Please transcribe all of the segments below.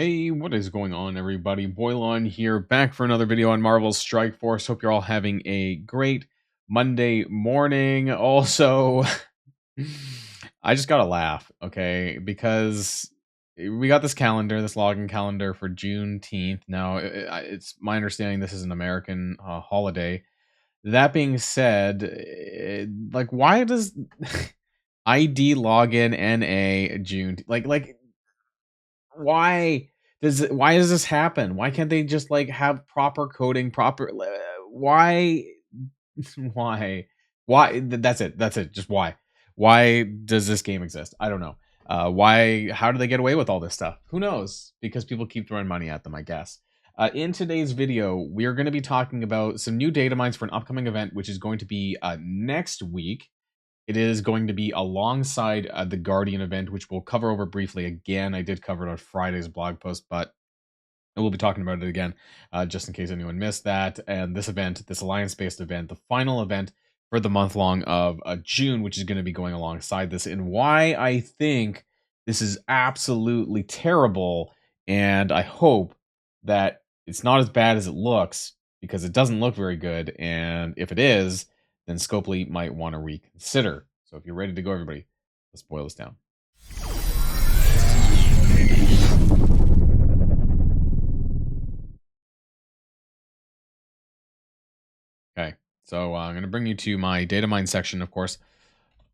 Hey, what is going on, everybody? Boilon here, back for another video on Marvel's Strike Force. Hope you're all having a great Monday morning. Also, I just gotta laugh, okay? Because we got this calendar, this login calendar for Juneteenth. Now, it's my understanding this is an American holiday. That being said, like, why does ID login NA June? Why why does this happen? Why can't they just like have proper coding, why why that's it. That's it. Just why does this game exist? I don't know. Why how do they get away with all this stuff? Who knows? Because people keep throwing money at them, I guess. In today's video, we are going to be talking about some new data mines for an upcoming event, which is going to be next week. It is going to be alongside the Guardian event, which we'll cover over briefly again. I did cover it on Friday's blog post, but we'll be talking about it again, just in case anyone missed that. And this event, this alliance-based event, the final event for the month long of June, which is going to be going alongside this, and why I think this is absolutely terrible. And I hope that it's not as bad as it looks, because it doesn't look very good. And if it is, then Scopely might want to reconsider. So if you're ready to go, everybody, let's boil this down. Okay, so I'm going to bring you to my data mine section, of course,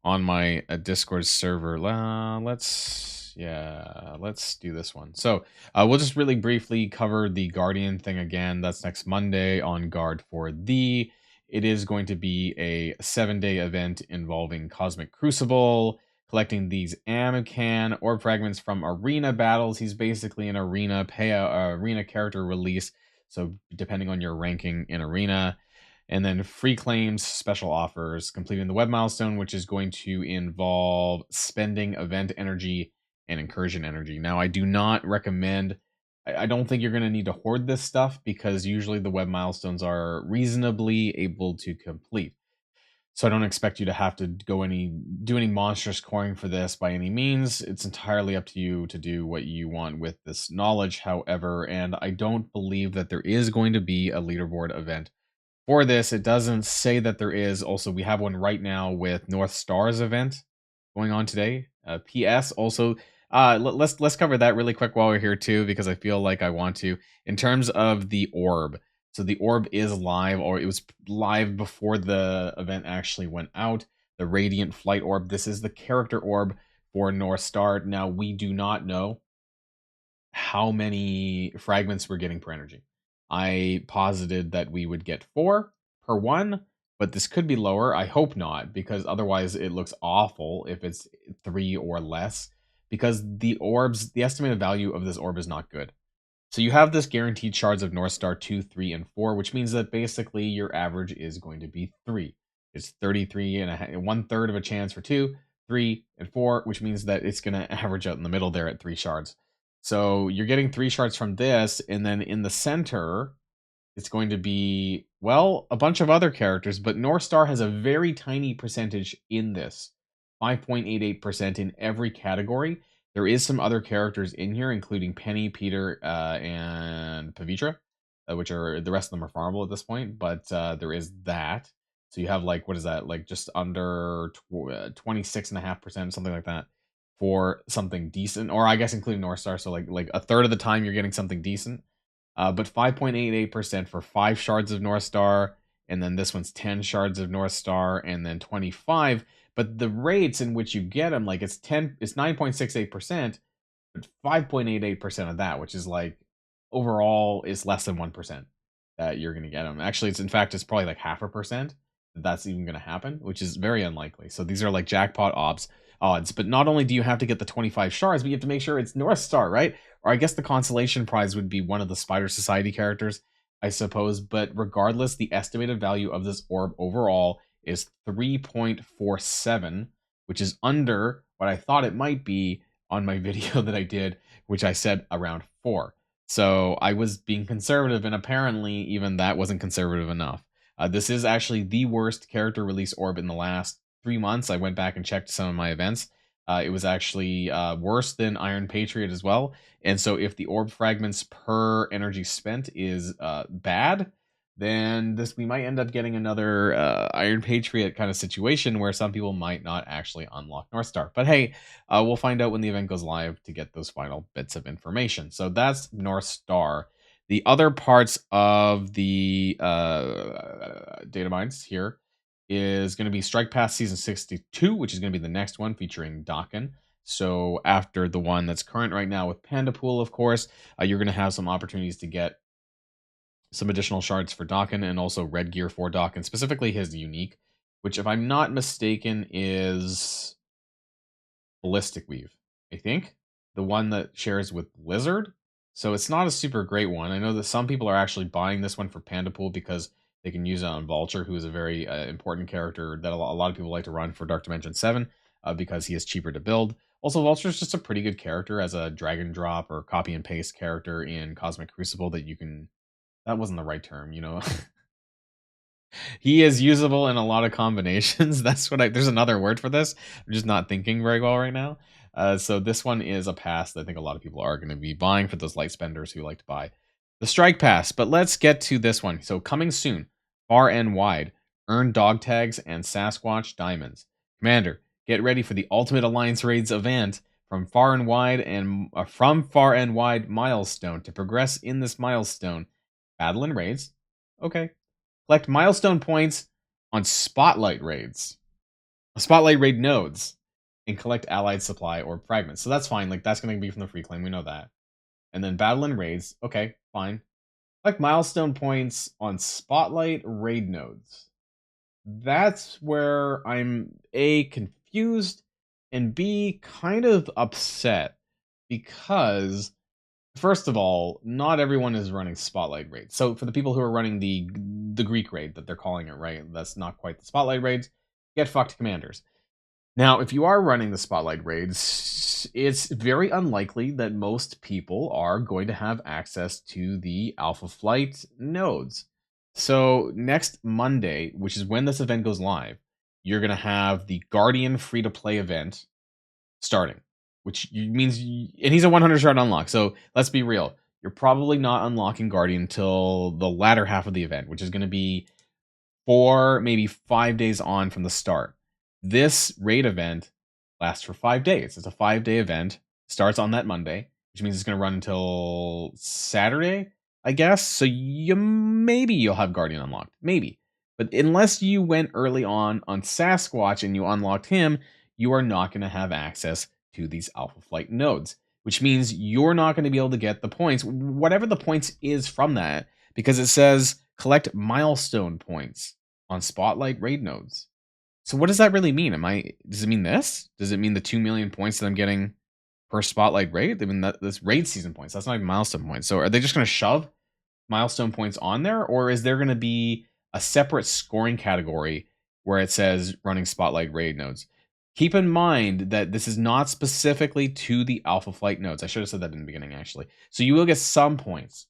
on my Discord server. Let's do this one. So we'll just really briefly cover the Guardian thing again. That's next Monday on Guard for Thee. It is going to be a 7-day event involving Cosmic Crucible, collecting these Amacan orb fragments from arena battles. He's basically an arena arena character release, so depending on your ranking in arena. And then free claims, special offers, completing the web milestone, which is going to involve spending event energy and incursion energy. Now, I do not recommend, I don't think you're going to need to hoard this stuff, because usually the web milestones are reasonably able to complete. So I don't expect you to have to do any monstrous coring for this by any means. It's entirely up to you to do what you want with this knowledge, however, and I don't believe that there is going to be a leaderboard event for this. It doesn't say that there is. Also, we have one right now with North Star's event going on today. PS also, let's cover that really quick while we're here too, because I feel like I want to. In terms of the orb, so the orb is live, or it was live before the event actually went out. The Radiant Flight Orb. This is the character orb for North Star. Now, we do not know how many fragments we're getting per energy. I posited that we would get 4 per one, but this could be lower. I hope not, because otherwise it looks awful if it's 3 or less, because the estimated value of this orb is not good. So you have this guaranteed shards of North Star 2, 3, and 4, which means that basically your average is going to be 3. It's 33 and 1/3 of a chance for 2, 3, and 4, which means that it's going to average out in the middle there at 3 shards. So you're getting 3 shards from this, and then in the center, it's going to be, well, a bunch of other characters, but North Star has a very tiny percentage in this, 5.88% in every category. There is some other characters in here, including Penny, Peter, and Pavitra, which are, the rest of them are farmable at this point, but there is that. So you have, like, what is that, like just under 26.5%, something like that, for something decent, or I guess including North Star. So like a third of the time you're getting something decent. But 5.88% for 5 shards of North Star, and then this one's 10 shards of North Star, and then 25. But the rates in which you get them, like it's 9.68%, but 5.88% of that, which is like overall is less than 1% that you're going to get them. Actually, it's probably like 0.5% that's even going to happen, which is very unlikely. So these are like jackpot odds. But not only do you have to get the 25 shards, but you have to make sure it's North Star, right? Or I guess the consolation prize would be one of the Spider Society characters, I suppose. But regardless, the estimated value of this orb overall is 3.47, which is under what I thought it might be on my video that I did, which I said around 4. So I was being conservative, and apparently even that wasn't conservative enough. This is actually the worst character release orb in the last 3 months. I went back and checked some of my events. It was actually worse than Iron Patriot as well. And so if the orb fragments per energy spent is bad, then we might end up getting another Iron Patriot kind of situation where some people might not actually unlock North Star. But hey, we'll find out when the event goes live to get those final bits of information. So that's North Star. The other parts of the data mines here is going to be Strike Pass Season 62, which is going to be the next one featuring Dakin. So after the one that's current right now with Panda Pool, of course, you're going to have some opportunities to get some additional shards for Dakin and also red gear for Dakin, specifically his unique, which if I'm not mistaken is Ballistic Weave, I think. The one that shares with Lizard. So it's not a super great one. I know that some people are actually buying this one for Panda Pool because they can use it on Vulture, who is a very important character that a lot of people like to run for Dark Dimension 7 because he is cheaper to build. Also, Vulture is just a pretty good character as a drag and drop or copy and paste character in Cosmic Crucible that you can... That wasn't the right term, you know. He is usable in a lot of combinations. That's what there's another word for this. I'm just not thinking very well right now. So this one is a pass that I think a lot of people are going to be buying for those light spenders who like to buy the Strike Pass. But let's get to this one. So coming soon, far and wide, earn dog tags and Sasquatch diamonds. Commander, get ready for the Ultimate Alliance Raids event from far and wide milestone. To progress in this milestone, battle and raids. Okay. Collect milestone points on Spotlight raids, Spotlight raid nodes, and collect allied supply or fragments. So that's fine. Like, that's going to be from the free claim. We know that. And then battle and raids. Okay, fine. Collect milestone points on Spotlight raid nodes. That's where I'm A, confused, and B, kind of upset because... First of all, not everyone is running Spotlight raids. So for the people who are running the Greek raid that they're calling it, right? That's not quite the Spotlight raids. Get fucked, commanders. Now, if you are running the Spotlight raids, it's very unlikely that most people are going to have access to the Alpha Flight nodes. So next Monday, which is when this event goes live, you're going to have the Guardian free-to-play event starting, which means, and he's a 100 shard unlock. So let's be real. You're probably not unlocking Guardian until the latter half of the event, which is going to be 4, maybe 5 days on from the start. This raid event lasts for 5 days. It's a 5-day event. Starts on that Monday, which means it's going to run until Saturday, I guess. So maybe you'll have Guardian unlocked. Maybe. But unless you went early on Sasquatch and you unlocked him, you are not going to have access to these Alpha Flight nodes, which means you're not going to be able to get the points, whatever the points is from that, because it says collect milestone points on Spotlight raid nodes. So what does that really mean? Does it mean this? Does it mean the 2 million points that I'm getting per Spotlight raid? I mean, that's raid season points. That's not even milestone points. So are they just going to shove milestone points on there, or is there going to be a separate scoring category where it says running Spotlight raid nodes? Keep in mind that this is not specifically to the Alpha Flight nodes. I should have said that in the beginning, actually. So you will get some points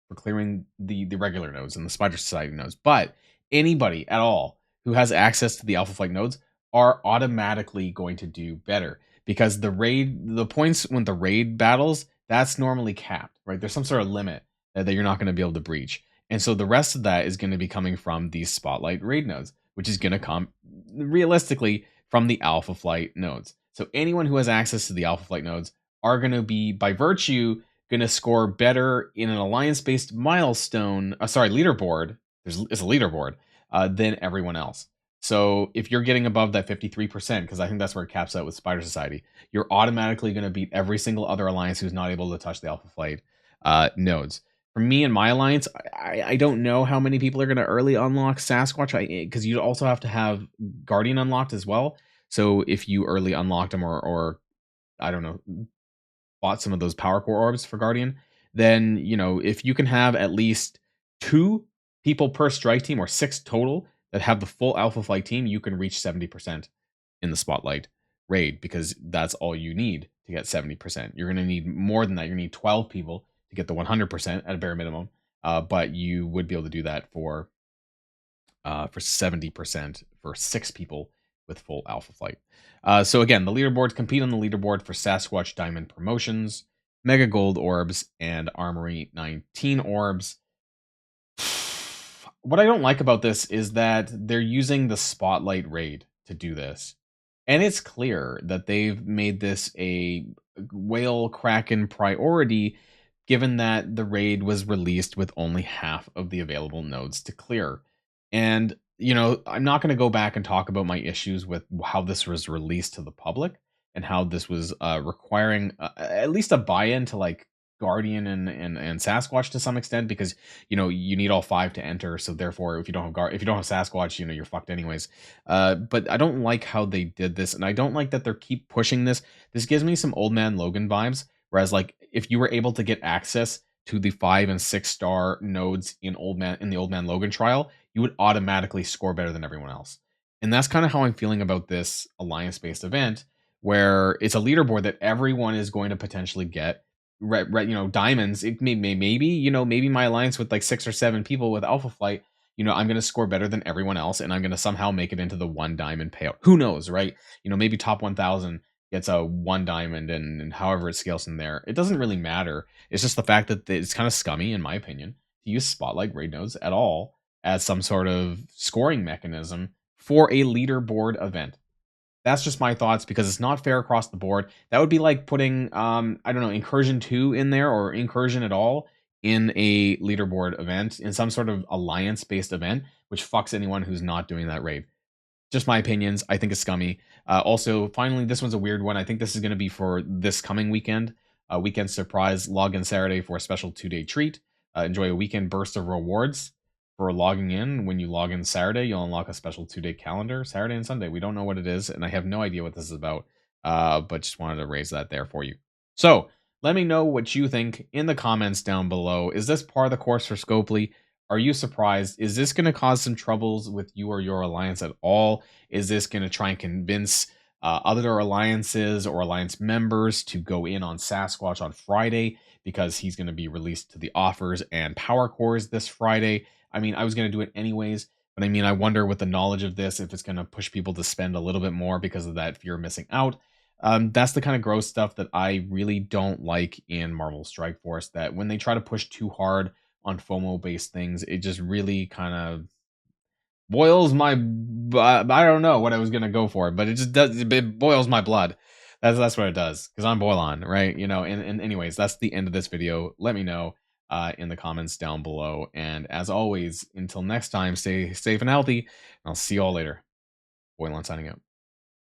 for clearing the regular nodes and the Spider Society nodes. But anybody at all who has access to the Alpha Flight nodes are automatically going to do better. Because the points when the raid battles, that's normally capped, right? There's some sort of limit that you're not going to be able to breach. And so the rest of that is going to be coming from these Spotlight raid nodes, which is going to come realistically from the Alpha Flight nodes. So anyone who has access to the Alpha Flight nodes are going to be, by virtue, going to score better in an alliance-based leaderboard. It's a leaderboard than everyone else. So if you're getting above that 53%, because I think that's where it caps out with Spider Society, you're automatically going to beat every single other alliance who's not able to touch the Alpha Flight nodes. For me and my alliance, I don't know how many people are going to early unlock Sasquatch, because you also have to have Guardian unlocked as well. So if you early unlocked them or I don't know, bought some of those Power Core orbs for Guardian, then, if you can have at least 2 people per strike team or 6 total that have the full Alpha Flight team, you can reach 70% in the Spotlight raid, because that's all you need to get 70%. You're going to need more than that. You're going to need 12 people to get the 100% at a bare minimum, but you would be able to do that for 70% for 6 people with full alpha flight. So again, the leaderboards compete on the leaderboard for Sasquatch Diamond promotions, Mega Gold orbs, and Armory 19 orbs. What I don't like about this is that they're using the Spotlight raid to do this. And it's clear that they've made this a whale kraken priority given that the raid was released with only half of the available nodes to clear. And, I'm not going to go back and talk about my issues with how this was released to the public and how this was requiring at least a buy-in to like Guardian and Sasquatch to some extent, because you need all five to enter. So therefore, if you don't have if you don't have Sasquatch, you're fucked anyways. But I don't like how they did this, and I don't like that they keep pushing this. This gives me some Old Man Logan vibes. Whereas, like, if you were able to get access to the 5 and 6 star nodes in the Old Man Logan trial, you would automatically score better than everyone else. And that's kind of how I'm feeling about this alliance based event, where it's a leaderboard that everyone is going to potentially get diamonds. It maybe my alliance with like 6 or 7 people with alpha flight, I'm going to score better than everyone else, and I'm going to somehow make it into the 1 diamond payout. Who knows, right? Maybe top 1000 gets a 1 diamond, and however it scales from there. It doesn't really matter. It's just the fact that it's kind of scummy, in my opinion, to use Spotlight raid nodes at all as some sort of scoring mechanism for a leaderboard event. That's just my thoughts, because it's not fair across the board. That would be like putting, I don't know, Incursion 2 in there, or Incursion at all in a leaderboard event, in some sort of alliance-based event, which fucks anyone who's not doing that raid. Just my opinions. I think it's scummy. Also, finally, this one's a weird one. I think this is going to be for this coming weekend. Weekend surprise. Log in Saturday for a special 2-day treat. Enjoy a weekend burst of rewards for logging in. When you log in Saturday, you'll unlock a special 2-day calendar, Saturday and Sunday. We don't know what it is, and I have no idea what this is about, but just wanted to raise that there for you. So let me know what you think in the comments down below. Is this part of the course for Scopely? Are you surprised? Is this going to cause some troubles with you or your alliance at all? Is this going to try and convince other alliances or alliance members to go in on Sasquatch on Friday, because he's going to be released to the offers and power cores this Friday? I mean, I was going to do it anyways, but I mean, I wonder with the knowledge of this, if it's going to push people to spend a little bit more because of that fear of missing out. That's the kind of gross stuff that I really don't like in Marvel Strike Force, that when they try to push too hard on FOMO based things, it just really kind of boils my, I don't know what I was going to go for, but it just does, it boils my blood. That's what it does, because I'm Boilon, right? And anyways, that's the end of this video. Let me know in the comments down below. And as always, until next time, stay safe and healthy. And I'll see you all later. Boilon signing out.